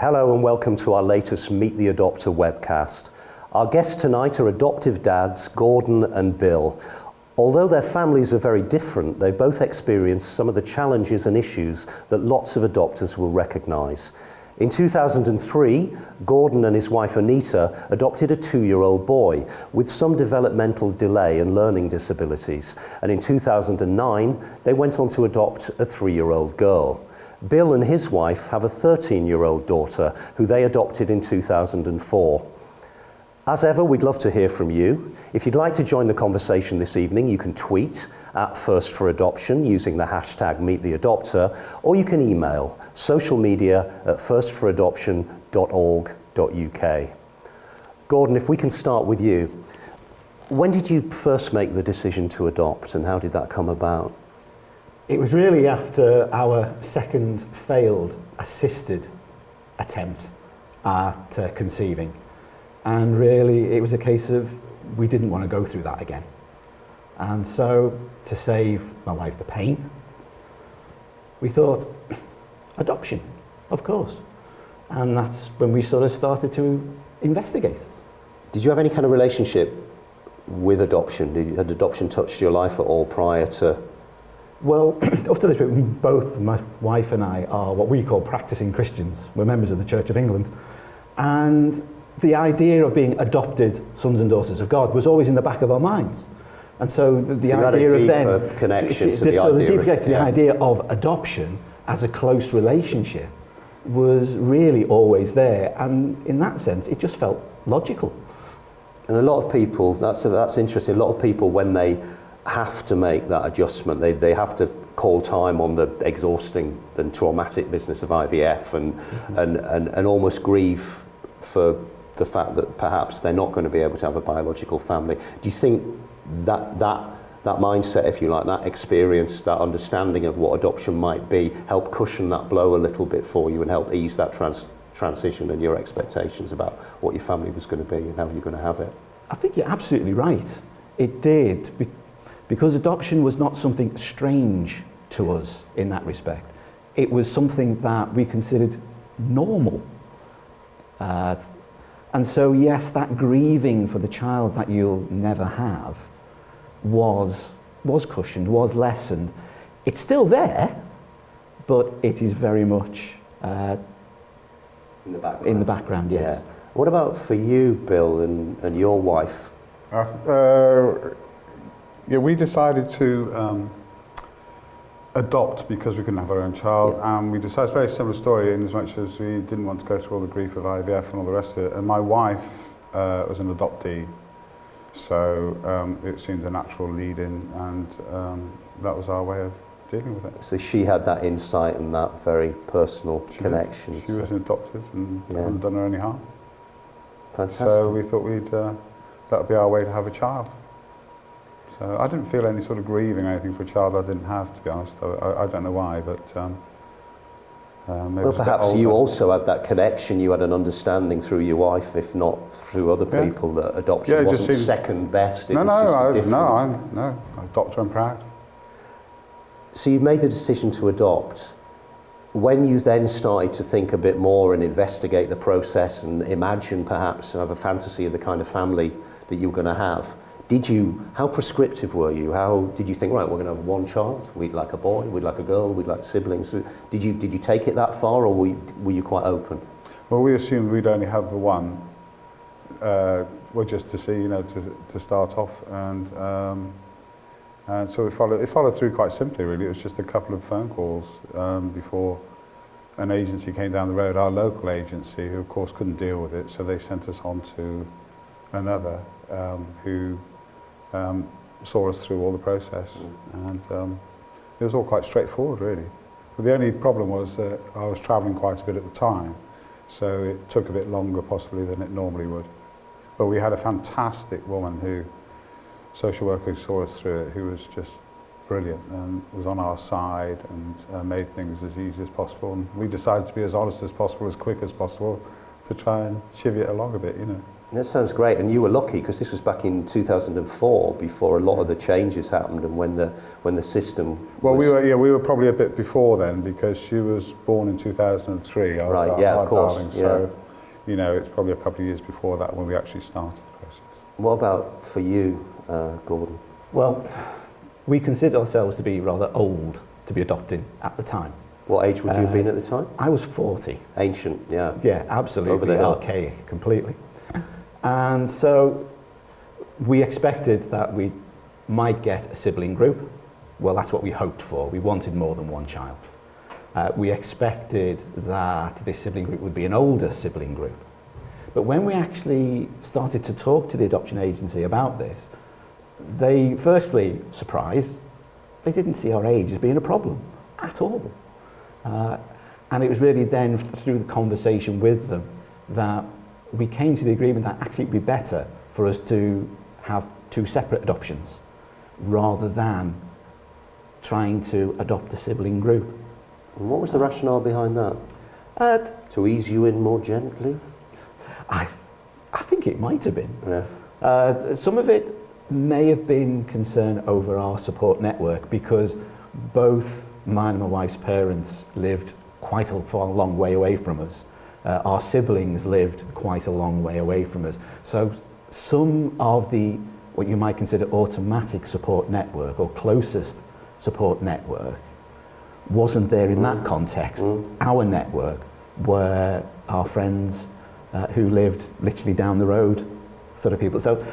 Hello and welcome to our latest Meet the Adopter webcast. Our guests tonight are adoptive dads Gordon and Bill. Although their families are very different, they've both experienced some of the challenges and issues that lots of adopters will recognise. In 2003, Gordon and his wife Anita adopted a 2-year-old boy with some developmental delay and learning disabilities. And in 2009, they went on to adopt a 3-year-old girl. Bill and his wife have a 13-year-old daughter who they adopted in 2004. As ever, we'd love to hear from you. If you'd like to join the conversation this evening, you can tweet at First for Adoption using the hashtag #MeetTheAdopter, or you can email socialmedia@firstforadoption.org.uk. Gordon, if we can start with you. When did you first make the decision to adopt, and how did that come about? It was really after our second failed assisted attempt at conceiving. And really, it was a case of we didn't want to go through that again. And so, to save my wife the pain, we thought, adoption, of course. And that's when we sort of started to investigate. Did you have any kind of relationship with adoption? Had adoption touched your life at all prior to? Well, up to this point, both my wife and I are what we call practicing Christians. We're members of the Church of England. And the idea of being adopted sons and daughters of God was always in the back of our minds. And so the idea of then connection to the idea of adoption as a close relationship was really always there, and in that sense it just felt logical. And a lot of people, that's interesting, a lot of people when they have to make that adjustment, they have to call time on the exhausting and traumatic business of IVF and almost grieve for the fact that perhaps they're not going to be able to have a biological family. Do you think that mindset, if you like, that experience, that understanding of what adoption might be, help cushion that blow a little bit for you and help ease that transition and your expectations about what your family was going to be and how you're going to have it? I think you're absolutely right. It did, because adoption was not something strange to us in that respect. It was something that we considered normal. And so, yes, that grieving for the child that you'll never have was cushioned, was lessened. It's still there, but it is very much in the background, yes. Yeah. What about for you, Bill, and your wife? Yeah, we decided to adopt because we couldn't have our own child, and we decided, it's a very similar story in as much as we didn't want to go through all the grief of IVF and all the rest of it. And my wife was an adoptee, so it seemed a natural lead-in, and that was our way of dealing with it. So she had that insight and that very personal connection. She was an adoptive and hadn't done her any harm. Fantastic. So we thought that would be our way to have a child. So I didn't feel any sort of grieving or anything for a child I didn't have, to be honest. I don't know why, but maybe well, perhaps you also had that connection, you had an understanding through your wife, if not through other people, that adoption wasn't second best, it was just a different... No, I adopt her, I'm proud. So you made the decision to adopt. When you then started to think a bit more and investigate the process and imagine perhaps, have a fantasy of the kind of family that you were going to have, how prescriptive were you? How did you think, right, we're going to have one child, we'd like a boy, we'd like a girl, we'd like siblings? Did you take it that far, or were you quite open? Well, we assumed we'd only have the one, well, just to see, to start off, and so it followed through quite simply, really. It was just a couple of phone calls before an agency came down the road, our local agency, who of course couldn't deal with it, so they sent us on to another who saw us through all the process, and it was all quite straightforward, really. But the only problem was that I was travelling quite a bit at the time, so it took a bit longer possibly than it normally would. But we had a fantastic woman social worker who saw us through it, who was just brilliant and was on our side and made things as easy as possible. And we decided to be as honest as possible, as quick as possible, to try and chivvy it along a bit, That sounds great, and you were lucky because this was back in 2004, before a lot of the changes happened, and when the system. Well, we were probably a bit before then because she was born in 2003. Right. Yeah. Of course. Darling, so, you know, it's probably a couple of years before that when we actually started the process. What about for you, Gordon? Well, we considered ourselves to be rather old to be adopting at the time. What age would you have been at the time? I was 40. Ancient, yeah. Yeah, absolutely. Over the hill. Archaic, completely. And so we expected that we might get a sibling group. Well, that's what we hoped for. We wanted more than one child. We expected that this sibling group would be an older sibling group. But when we actually started to talk to the adoption agency about this, they, firstly, surprised, they didn't see our age as being a problem at all. And it was really then through the conversation with them that we came to the agreement that actually it would be better for us to have two separate adoptions rather than trying to adopt a sibling group. And what was the rationale behind that? To ease you in more gently? I think it might have been. Yeah. Some of it may have been concern over our support network because both mine and my wife's parents lived quite a long way away from us. Our siblings lived quite a long way away from us. So some of the, what you might consider automatic support network or closest support network wasn't there in that context. Our network were our friends who lived literally down the road, sort of people. So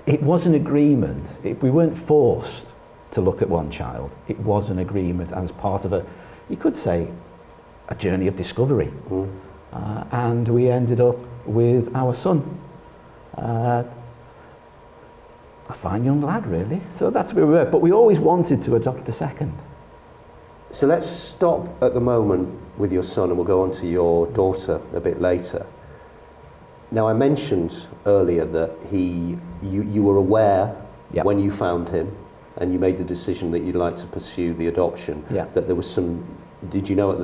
it was an agreement. We weren't forced to look at one child. It was an agreement as part of a, you could say, a journey of discovery. And we ended up with our son. A fine young lad, really. So that's where we were. But we always wanted to adopt a second. So let's stop at the moment with your son and we'll go on to your daughter a bit later. Now, I mentioned earlier that you were aware when you found him and you made the decision that you'd like to pursue the adoption, that there was some, did you know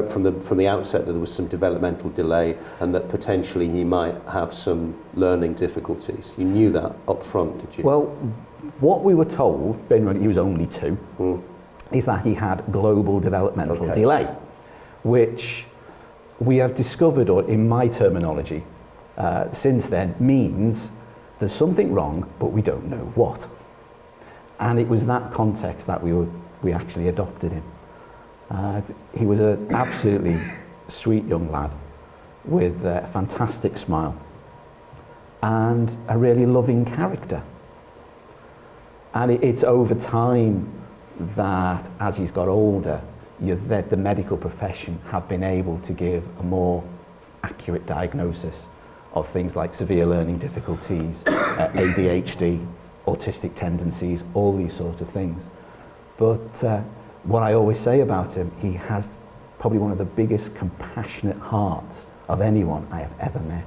from the outset that there was some developmental delay and that potentially he might have some learning difficulties? You knew that up front, did you? Well, what we were told, bearing in mind he was only 2, is that he had global developmental delay, which we have discovered, or in my terminology, since then, means there's something wrong, but we don't know what. And it was that context that we actually adopted him. He was an absolutely sweet young lad with a fantastic smile and a really loving character. And it's over time that, as he's got older, that the medical profession have been able to give a more accurate diagnosis of things like severe learning difficulties, ADHD, autistic tendencies, all these sorts of things. But what I always say about him, he has probably one of the biggest compassionate hearts of anyone I have ever met.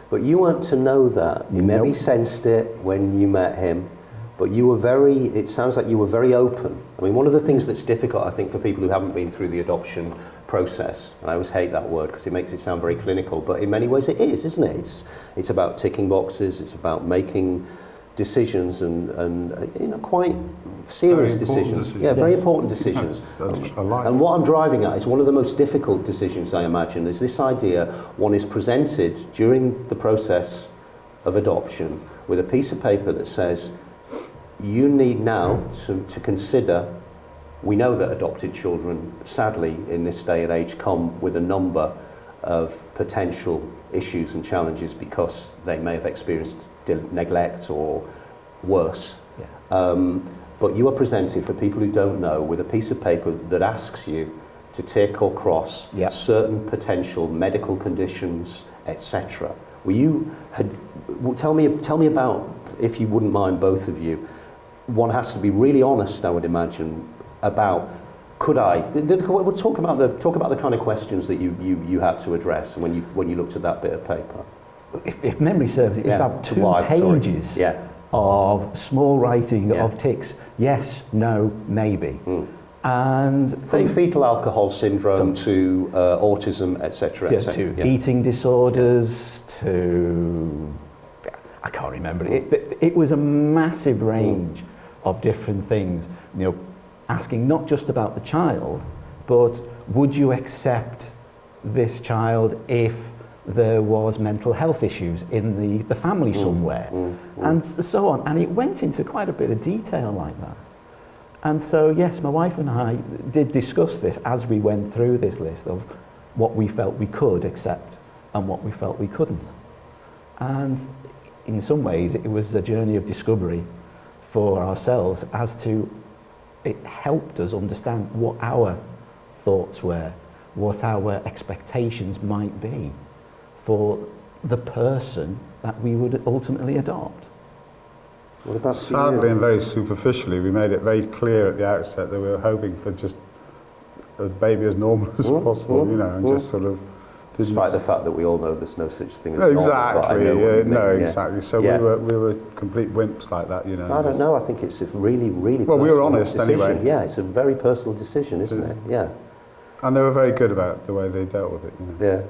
But you weren't to know that. You maybe sensed it when you met him, but you were it sounds like you were very open. I mean, one of the things that's difficult, I think, for people who haven't been through the adoption process, and I always hate that word because it makes it sound very clinical, but in many ways it is, isn't it? It's about ticking boxes, it's about making decisions and you know, quite serious decisions. Yeah, very important decisions. And what I'm driving at is one of the most difficult decisions, I imagine, is this idea one is presented during the process of adoption with a piece of paper that says, you need now to consider, we know that adopted children, sadly, in this day and age, come with a number of potential issues and challenges because they may have experienced neglect or worse. But you are presented, for people who don't know, with a piece of paper that asks you to tick or cross certain potential medical conditions, etc. Tell me about, if you wouldn't mind, both of you. One has to be really honest, I would imagine, about we'll talk about the kind of questions that you had to address when you looked at that bit of paper. If memory serves, it was about 2 pages of small writing of ticks, yes, no, maybe. And from fetal alcohol syndrome to autism, etc., to eating disorders, to, I can't remember. It was a massive range of different things, you know, asking not just about the child, but would you accept this child if there was mental health issues in the family somewhere, and so on. And it went into quite a bit of detail like that. And so, yes, my wife and I did discuss this as we went through this list of what we felt we could accept and what we felt we couldn't. And in some ways, it was a journey of discovery for ourselves as to, it helped us understand what our thoughts were, what our expectations might be for the person that we would ultimately adopt. What about Sadly and very superficially, we made it very clear at the outset that we were hoping for just a baby as normal as possible, you know, and just sort of... Despite the fact that we all know there's no such thing as exactly, normal. Exactly. So we were complete wimps like that, you know. I don't know. I think it's a really, really well, personal we were honest decision. anyway. Yeah, it's a very personal decision, isn't it? Yeah. And they were very good about the way they dealt with it, you know. Yeah.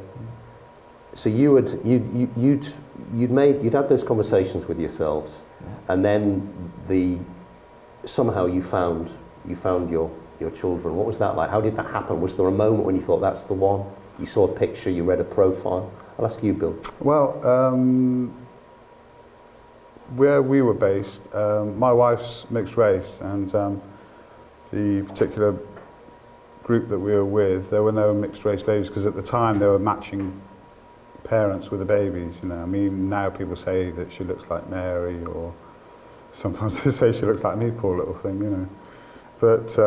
So you'd had those conversations with yourselves, and then somehow you found your children. What was that like? How did that happen? Was there a moment when you thought that's the one? You saw a picture, you read a profile. I'll ask you, Bill. Well, where we were based, my wife's mixed race, and the particular group that we were with, there were no mixed race babies, because at the time they were matching parents with the babies, you know. I mean, now people say that she looks like Mary, or sometimes they say she looks like me, poor little thing, you know. But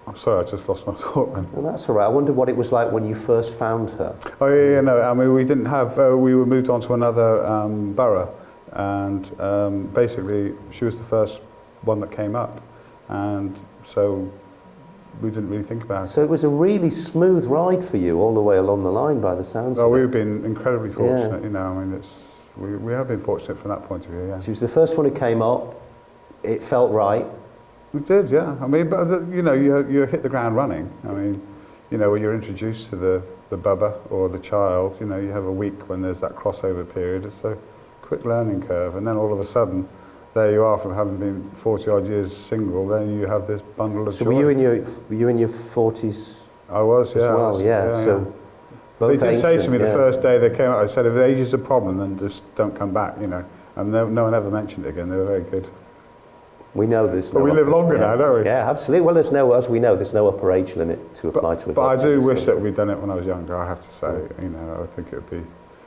I'm sorry, I just lost my thought then. Well, that's all right. I wondered what it was like when you first found her. Oh yeah, no. I mean, we didn't have. We were moved on to another borough, and basically she was the first one that came up, and so we didn't really think about it. So it was a really smooth ride for you all the way along the line, by the sounds of it. We've been incredibly fortunate. You know, I mean, we have been fortunate from that point of view. Yeah. She was the first one who came up. It felt right. It did, yeah. I mean, but you know, you hit the ground running. I mean, you know, when you're introduced to the bubba or the child, you know, you have a week when there's that crossover period. It's a quick learning curve, and then all of a sudden, there you are, from having been 40 odd years single. Then you have this bundle of joy. So were you in your 40s? I was, yeah. As well, yeah. So they did say to me the yeah. first day they came out, I said, if age is a problem, then just don't come back, you know. And no one ever mentioned it again. They were very good. We know there's but we live longer now, don't we? Yeah, absolutely. Well, as we know, there's no upper age limit to apply to adoption. But I do wish that we'd done it when I was younger, I have to say. You know, I think it would be...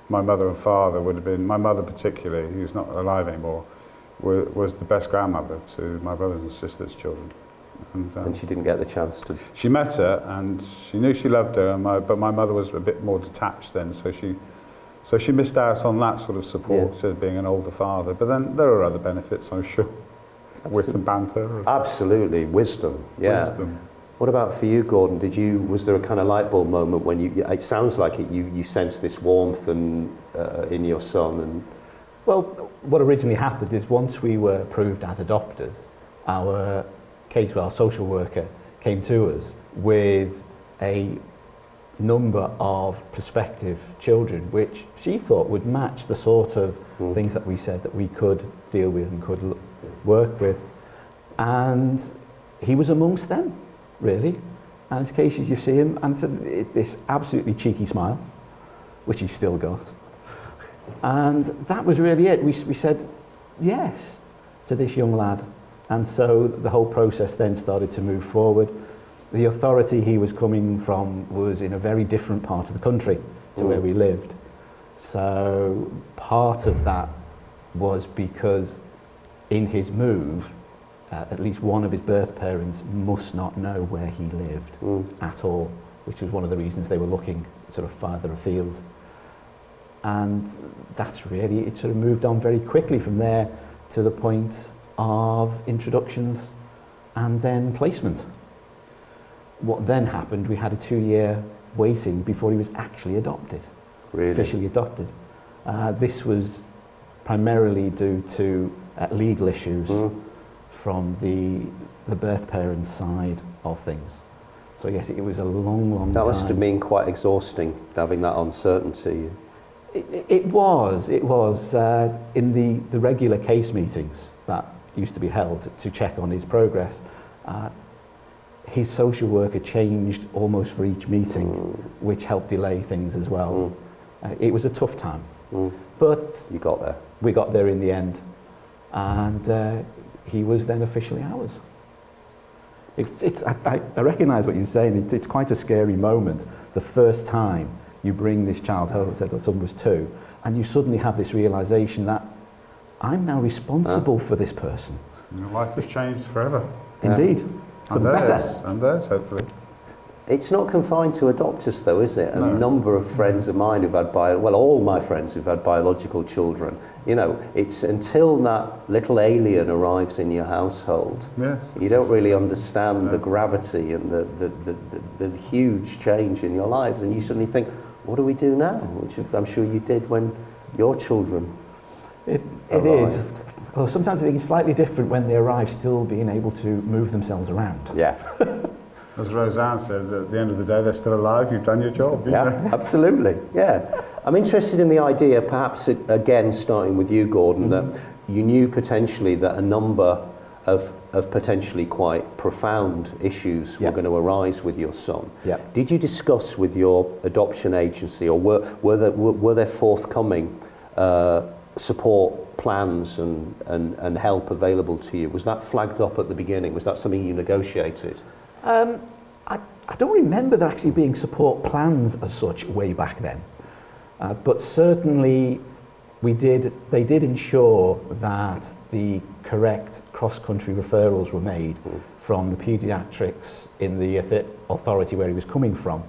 My mother and father would have been... My mother particularly, who's not alive anymore, was the best grandmother to my brothers and sisters' children. And she didn't get the chance to... She met her, and she knew she loved her, but my mother was a bit more detached then, so she missed out on that sort of support to being an older father. But then there are other benefits, I'm sure. Wit and banter. Absolutely, wisdom. Yeah. Wisdom. What about for you, Gordon? Was there a kind of light bulb moment when it sounds like you sensed this warmth in your son? And well, what originally happened is once we were approved as adopters, our social worker came to us with a number of prospective children, which she thought would match the sort of things that we said that we could deal with and could work with. And he was amongst them, really. And in cases you see him, and this absolutely cheeky smile, which he's still got. And that was really it. We said yes to this young lad. And so the whole process then started to move forward. The authority he was coming from was in a very different part of the country to where we lived. So part of that was because in his move, at least one of his birth parents must not know where he lived at all, which was one of the reasons they were looking sort of farther afield. And that's really, it sort of moved on very quickly from there to the point of introductions and then placement. What then happened, we had a 2-year waiting before he was actually adopted, officially adopted. This was primarily due to legal issues from the birth parents' side of things. So yes, it was a long, long That time. must have been quite exhausting, having that uncertainty. It was in the regular case meetings that used to be held to check on his progress. His social worker changed almost for each meeting, which helped delay things as well. It was a tough time, but You got there. we got there in the end, and he was then officially ours. I recognise what you're saying. It's quite a scary moment. The first time you bring this child home, said the son was 2, and you suddenly have this realisation that I'm now responsible for this person. Your life has changed forever. Indeed, for the better. And theirs, hopefully. It's not confined to adopters though, is it? A number of friends of mine who've had all my friends who've had biological children, you know, it's until that little alien arrives in your household, Yes. you don't really understand the gravity and the huge change in your lives, and you suddenly think, what do we do now? Which I'm sure you did when your children It arrived. is. Well, sometimes it's slightly different when they arrive still being able to move themselves around. Yeah. As Roseanne said, at the end of the day, they're still alive. You've done your job. Yeah, absolutely. Yeah. I'm interested in the idea, perhaps again starting with you, Gordon, that you knew potentially that a number of potentially quite profound issues were going to arise with your son. Yeah. Did you discuss with your adoption agency, or were there forthcoming support plans and help available to you? Was that flagged up at the beginning? Was that something you negotiated? I don't remember there actually being support plans as such way back then, but certainly they did ensure that the correct cross-country referrals were made from the paediatrics in the authority where he was coming from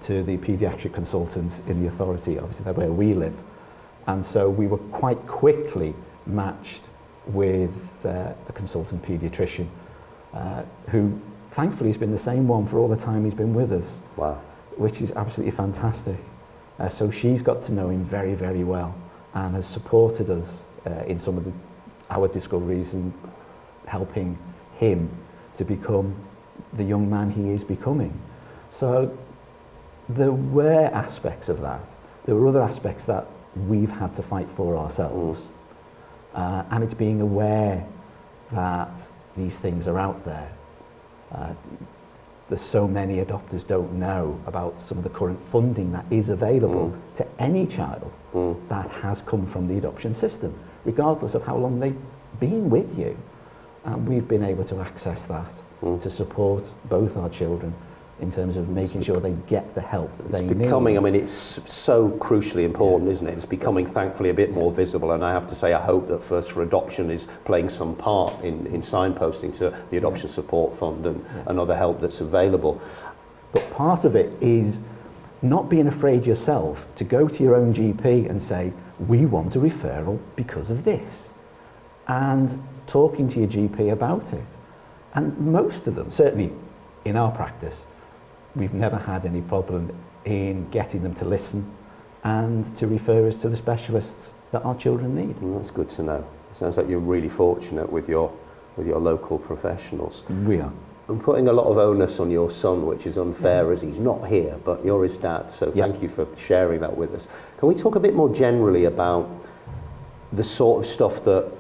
to the paediatric consultants in the authority, obviously where we live. And so we were quite quickly matched with a consultant paediatrician who thankfully has been the same one for all the time he's been with us. Wow. Which is absolutely fantastic. So she's got to know him very, very well and has supported us in some of our discoveries and helping him to become the young man he is becoming. So there were aspects of that. There were other aspects that we've had to fight for ourselves. And it's being aware that these things are out there. There's so many adopters don't know about some of the current funding that is available to any child that has come from the adoption system, regardless of how long they've been with you. And we've been able to access that to support both our children in terms of making sure they get the help that they need. It's becoming, I mean, it's so crucially important, isn't it? It's becoming, thankfully, a bit more visible, and I have to say, I hope that First for Adoption is playing some part in signposting to the Adoption Support Fund and other help that's available. But part of it is not being afraid yourself to go to your own GP and say, we want a referral because of this, and talking to your GP about it. And most of them, certainly in our practice, we've never had any problem in getting them to listen and to refer us to the specialists that our children need. That's good to know. It sounds like you're really fortunate with your local professionals. We are. I'm putting a lot of onus on your son, which is unfair as he's not here, but you're his dad, so thank you for sharing that with us. Can we talk a bit more generally about the sort of stuff that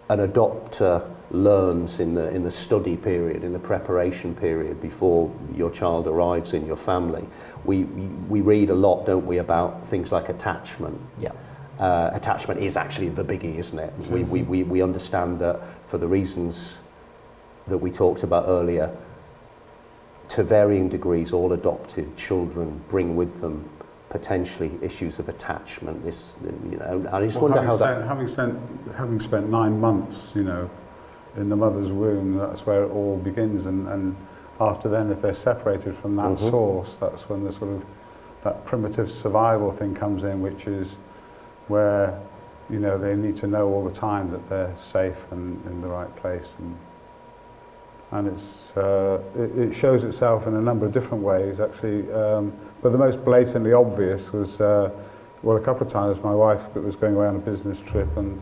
an adopter learns in the study period, in the preparation period before your child arrives in your family? We read a lot, don't we, about things like attachment. Yeah. Attachment is actually the biggie, isn't it? We understand that for the reasons that we talked about earlier, to varying degrees, all adopted children bring with them potentially issues of attachment. This, you know, I just wonder how that. Having spent 9 months, you know, in the mother's womb, that's where it all begins, and after then, if they're separated from that source, that's when the sort of that primitive survival thing comes in, which is where, you know, they need to know all the time that they're safe and in the right place, and it shows itself in a number of different ways, actually. But the most blatantly obvious was, well, a couple of times my wife was going away on a business trip, and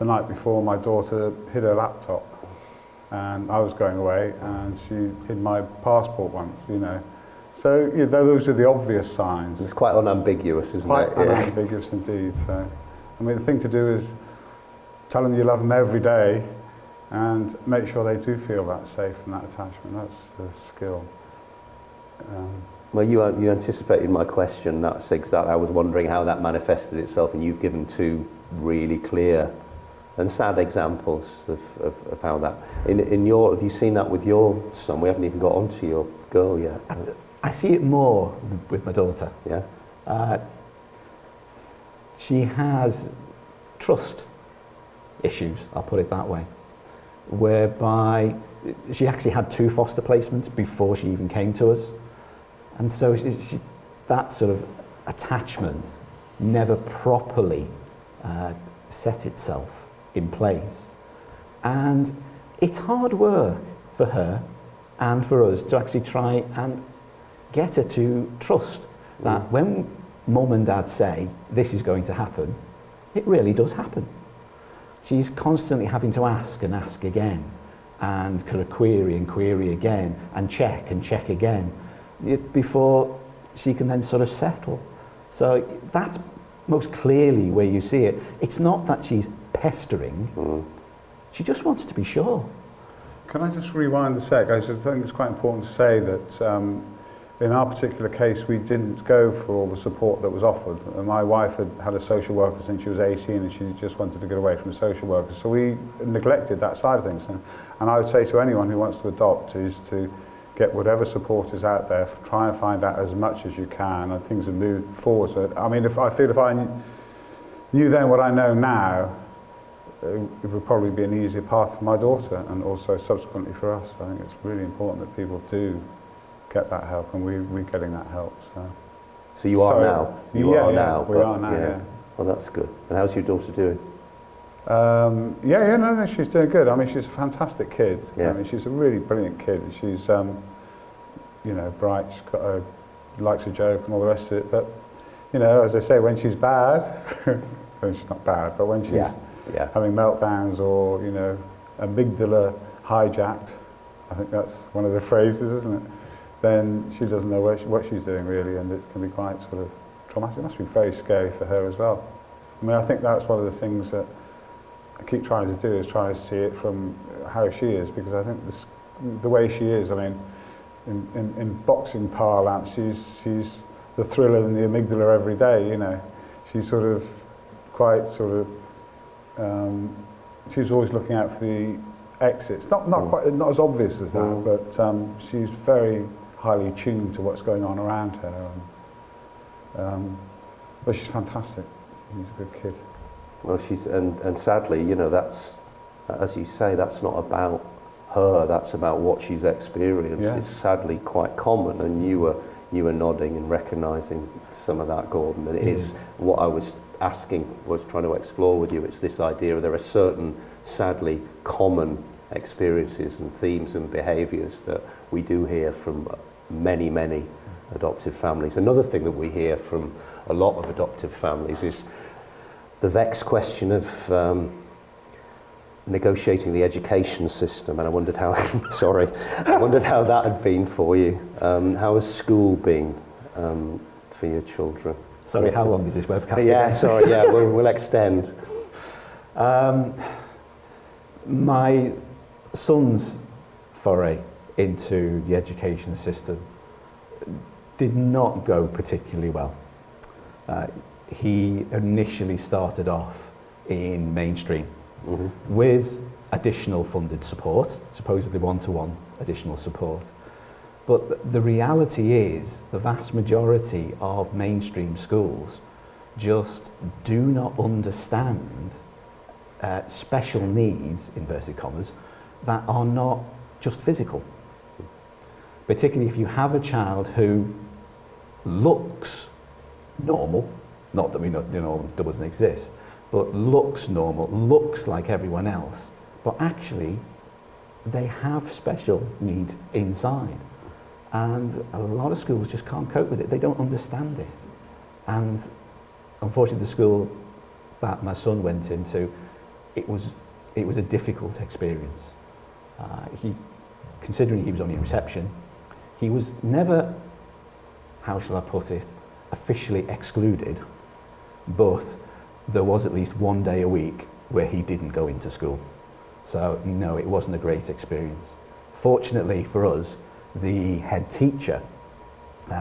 the night before my daughter hid her laptop and I was going away, and she hid my passport once, you know. So those are the obvious signs. It's quite unambiguous, isn't Quite it? unambiguous indeed. So, I mean, the thing to do is tell them you love them every day, and make sure they do feel that safe and that attachment. That's the skill. Well, you anticipated my question. That's exactly. I was wondering how that manifested itself, and you've given two really clear and sad examples of how that. In your, have you seen that with your son? We haven't even got onto your girl yet. I see it more with my daughter. Yeah. She has trust issues, I'll put it that way, whereby she actually had 2 foster placements before she even came to us. And so that sort of attachment never properly set itself in place. And it's hard work for her and for us to actually try and get her to trust that when mum and dad say this is going to happen, it really does happen. She's constantly having to ask and ask again, and kind of query and query again, and check again, before she can then sort of settle. So that's most clearly where you see it. It's not that she's pestering, she just wants to be sure. Can I just rewind a sec? I just think it's quite important to say that in our particular case, we didn't go for all the support that was offered. My wife had a social worker since she was 18, and she just wanted to get away from the social worker. So we neglected that side of things. And I would say to anyone who wants to adopt is to get whatever support is out there, try and find out as much as you can, and things have moved forward. So, I mean, if I knew then what I know now, it would probably be an easier path for my daughter, and also subsequently for us. I think it's really important that people do get that help, and we're getting that help. So you are now? You are now? We are now, yeah. Well, that's good. And how's your daughter doing? No, she's doing good. I mean, she's a fantastic kid. Yeah. I mean, she's a really brilliant kid. She's, you know, bright, likes a joke and all the rest of it. But, you know, as I say, when she's bad, when she's not bad, but when she's having meltdowns or, you know, amygdala hijacked, I think that's one of the phrases, isn't it? Then she doesn't know what she's doing really, and it can be quite sort of traumatic. It must be very scary for her as well. I mean, I think that's one of the things that I keep trying to do, is try to see it from how she is, because I think the way she is, I mean, in boxing parlance, she's the thriller in the amygdala every day, you know. She's sort of quite sort of, she's always looking out for the exits. Not as obvious as that, but she's very highly tuned to what's going on around her. But she's fantastic. She's a good kid. Well, and sadly, you know, that's, as you say, that's not about her, that's about what she's experienced. Yeah. It's sadly quite common, and you were nodding and recognising some of that, Gordon. And it is what I was trying to explore with you. It's this idea there are certain, sadly, common experiences and themes and behaviours that we do hear from many, many adoptive families. Another thing that we hear from a lot of adoptive families is the vexed question of negotiating the education system, and I wondered how I wondered how that had been for you. How has school been for your children? Sorry, how long is this webcast? Yeah, again? sorry, yeah, we'll extend. My son's foray into the education system did not go particularly well. He initially started off in mainstream with additional funded support, supposedly one-to-one additional support. But the reality is the vast majority of mainstream schools just do not understand special needs, inverted commas, that are not just physical. Particularly if you have a child who looks normal, not that we know, you know, doesn't exist, but looks normal, looks like everyone else, but actually they have special needs inside. And a lot of schools just can't cope with it. They don't understand it. And unfortunately, the school that my son went into, it was a difficult experience. Considering he was only in reception, he was never, how shall I put it, officially excluded, but there was at least one day a week where he didn't go into school. So no, it wasn't a great experience. Fortunately for us, the head teacher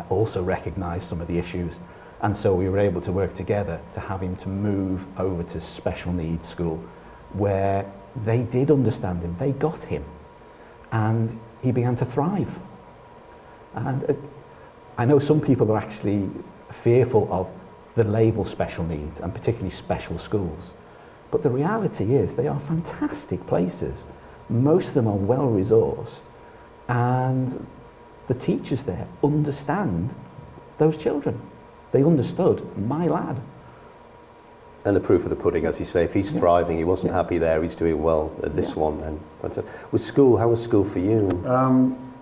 also recognised some of the issues, and so we were able to work together to have him to move over to special needs school, where they did understand him, they got him, and he began to thrive. And I know some people are actually fearful of the label special needs, and particularly special schools. But the reality is they are fantastic places. Most of them are well resourced, and the teachers there understand those children. They understood my lad. And the proof of the pudding, as you say, if he's thriving, he wasn't happy there, he's doing well at this one. And how was school for you?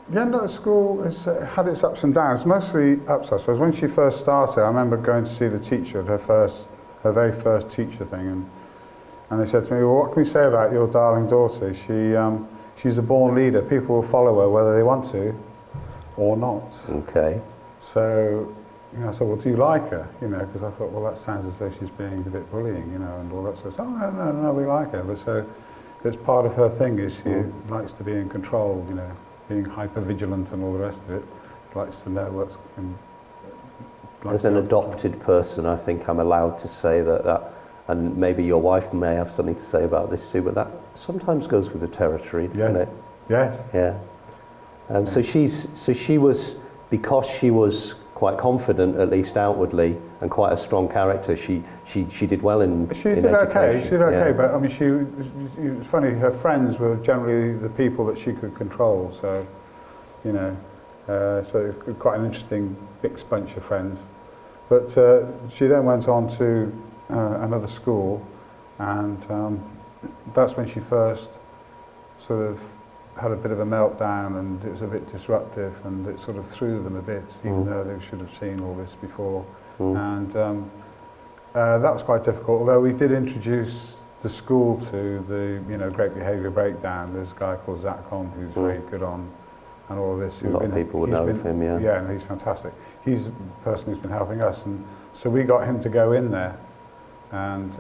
Yeah, no, school has had its ups and downs, mostly ups, I suppose. When she first started, I remember going to see the teacher at her very first teacher thing, and they said to me, well, what can we say about your darling daughter? She's a born leader. People will follow her whether they want to or not. Okay. So, you know, I said, well, do you like her? You know, because I thought, well, that sounds as though she's being a bit bullying, you know, and all that sort of stuff. Oh, no, we like her. But so it's part of her thing is she likes to be in control, you know, being hyper vigilant and all the rest of it. Likes to know what's As an adopted person, I think I'm allowed to say that, and maybe your wife may have something to say about this too, but that sometimes goes with the territory, doesn't it? Yes. Yeah. And so she was, because she was quite confident, at least outwardly, and quite a strong character, she did well in education. She did okay, but I mean, it was funny, her friends were generally the people that she could control, so, you know, so it was quite an interesting mixed bunch of friends. But she then went on to another school, and that's when she first sort of had a bit of a meltdown, and it was a bit disruptive, and it sort of threw them a bit, even though they should have seen all this before. And that was quite difficult, although we did introduce the school to the, you know, Great Behaviour Breakdown. There's a guy called Zach Hom who's very good on and all of this. A lot of people would know of him, yeah. Yeah, and he's fantastic. He's the person who's been helping us, and so we got him to go in there and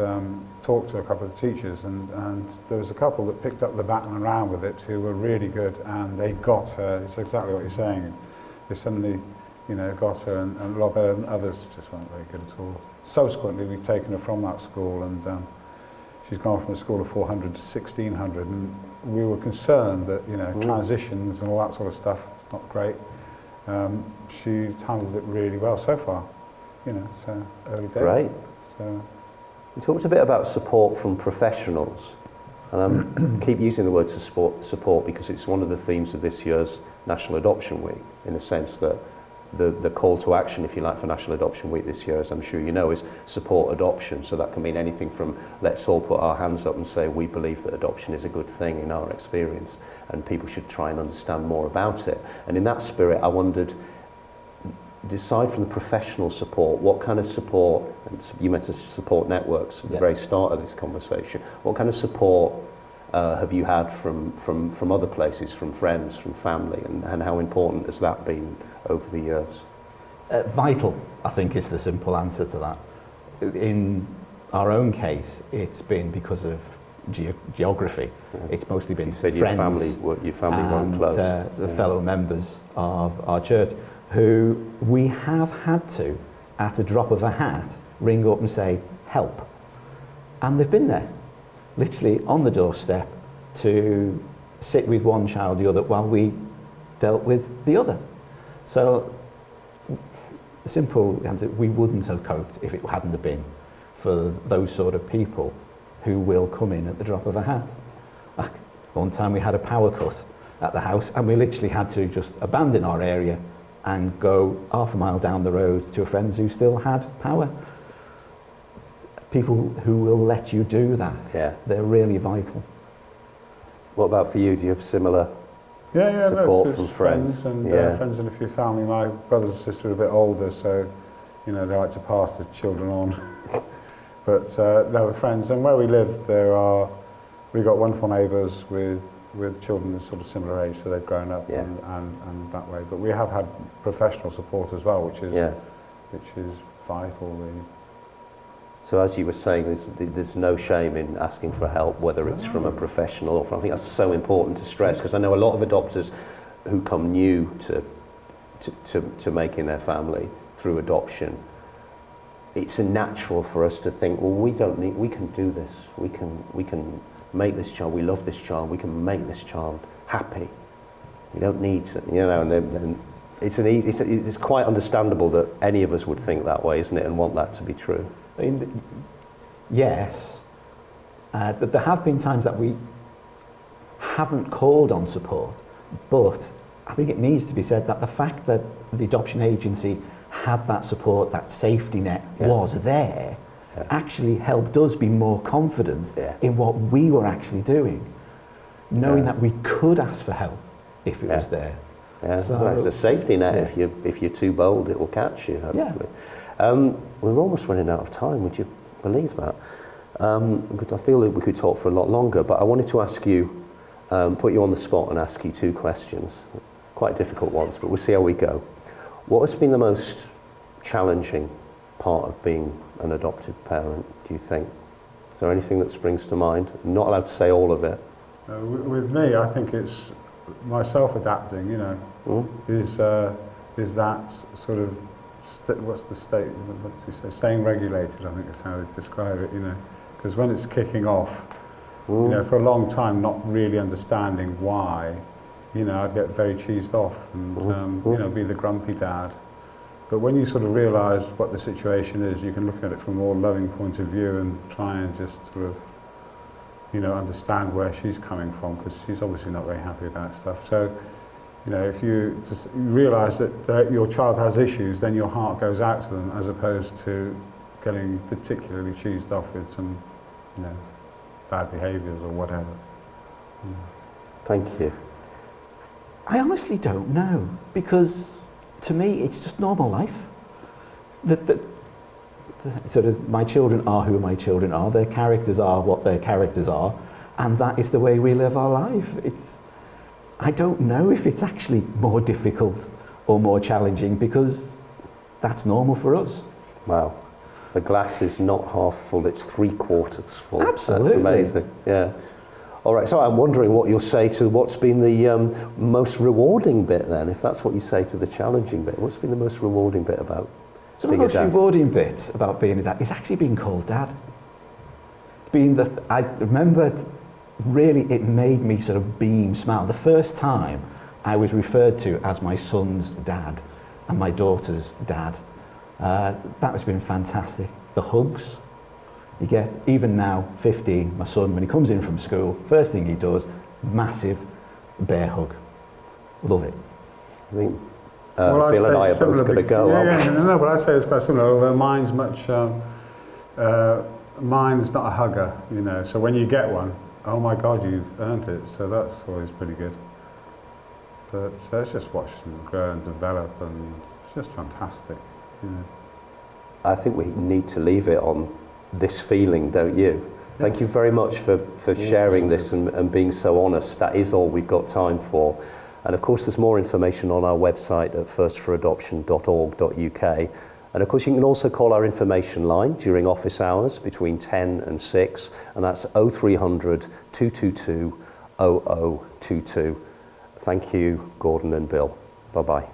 talked to a couple of teachers, and there was a couple that picked up the baton and ran with it who were really good, and they got her. It's exactly what you're saying. They suddenly, you know, got her, and a lot better than others just weren't very good at all. Subsequently, we've taken her from that school, and she's gone from a school of 400 to 1,600, and we were concerned that, you know, transitions and all that sort of stuff, it's not great. She's handled it really well so far, you know, so early days. Great. So. We talked a bit about support from professionals, and I keep using the word support because it's one of the themes of this year's National Adoption Week, in the sense that the call to action, if you like, for National Adoption Week this year, as I'm sure you know, is support adoption. So that can mean anything from let's all put our hands up and say we believe that adoption is a good thing in our experience, and people should try and understand more about it. And in that spirit, I wondered, aside from the professional support, what kind of support, and you mentioned support networks at the very start of this conversation, what kind of support have you had from other places, from friends, from family, and how important has that been over the years? Vital, I think, is the simple answer to that. In our own case, it's been because of geography. It's mostly been so you said friends, your family weren't close. The fellow members of our church, who we have had to, at a drop of a hat, ring up and say, help. And they've been there, literally on the doorstep, to sit with one child or the other while we dealt with the other. So, the simple answer, we wouldn't have coped if it hadn't have been for those sort of people who will come in at the drop of a hat. One time we had a power cut at the house, and we literally had to just abandon our area and go half a mile down the road to a friend's who still had power. People who will let you do that, they're really vital. What about for you? Do you have similar support from friends? And friends and a few family. My brothers and sisters are a bit older, so, you know, they like to pass the children on. But no, with friends. And where we live, we've got wonderful neighbours with with children of sort of similar age, so they've grown up Yeah. and that way. But we have had professional support as well, which is Yeah. vital, really. So as you were saying, there's no shame in asking for help, whether it's from a professional or from, I think that's so important to stress, because I know a lot of adopters who come new to making their family through adoption, it's natural for us to think, well, we can do this. We can make this child, we love this child, we can make this child happy. You don't need to, and it's quite understandable that any of us would think that way, isn't it, and want that to be true. I mean, yes, but there have been times that we haven't called on support, but I think it needs to be said that the fact that the adoption agency had that support, that safety net was there, actually helped us be more confident in what we were actually doing, knowing that we could ask for help if it was there. Yeah, So, well, it's a safety net. If you're too bold, it will catch you, hopefully. We're almost running out of time, would you believe that? I feel that we could talk for a lot longer, but I wanted to ask you, put you on the spot and ask you two questions. Quite difficult ones, but we'll see how we go. What has been the most challenging part of being an adoptive parent, do you think? Is there anything that springs to mind? I'm not allowed to say all of it. With me, I think it's myself adapting, is that sort of, what's the state, what do you say, staying regulated, I think is how they describe it, because when it's kicking off, for a long time not really understanding why, I'd get very cheesed off and, be the grumpy dad. But when you sort of realise what the situation is, you can look at it from a more loving point of view and try and just sort of, understand where she's coming from, because she's obviously not very happy about stuff. So, if you just realise that your child has issues, then your heart goes out to them, as opposed to getting particularly cheesed off with some, bad behaviours or whatever. Thank you. I honestly don't know, because to me it's just normal life. Sort of, my children are who my children are, their characters are what their characters are, and that is the way we live our life. I don't know if it's actually more difficult or more challenging, because that's normal for us. Wow. The glass is not half full, it's 3/4 full. Absolutely. That's amazing. Yeah. All right, so I'm wondering what you'll say to what's been the most rewarding bit then, if that's what you say to the challenging bit. What's been the most rewarding bit about So the being a most dad? rewarding bit about being a dad is actually being called dad. I remember, really, it made me sort of beam, smile. The first time I was referred to as my son's dad and my daughter's dad, that has been fantastic. The hugs you get, even now, 15, my son, when he comes in from school, first thing he does, massive bear hug. Love it. I think I'd Bill and say I are both similar, going to go. No, but I'd say it's quite similar, although mine's much, mine's not a hugger, so when you get one, oh my God, you've earned it, so that's always pretty good. But it's just watching them grow and develop, and it's just fantastic, I think we need to leave it on this feeling, don't you? Thank you very much for sharing this and being so honest. That is all we've got time for. And of course, there's more information on our website at firstforadoption.org.uk. And of course, you can also call our information line during office hours between 10 and 6, and that's 0300 222 0022. Thank you, Gordon and Bill. Bye-bye.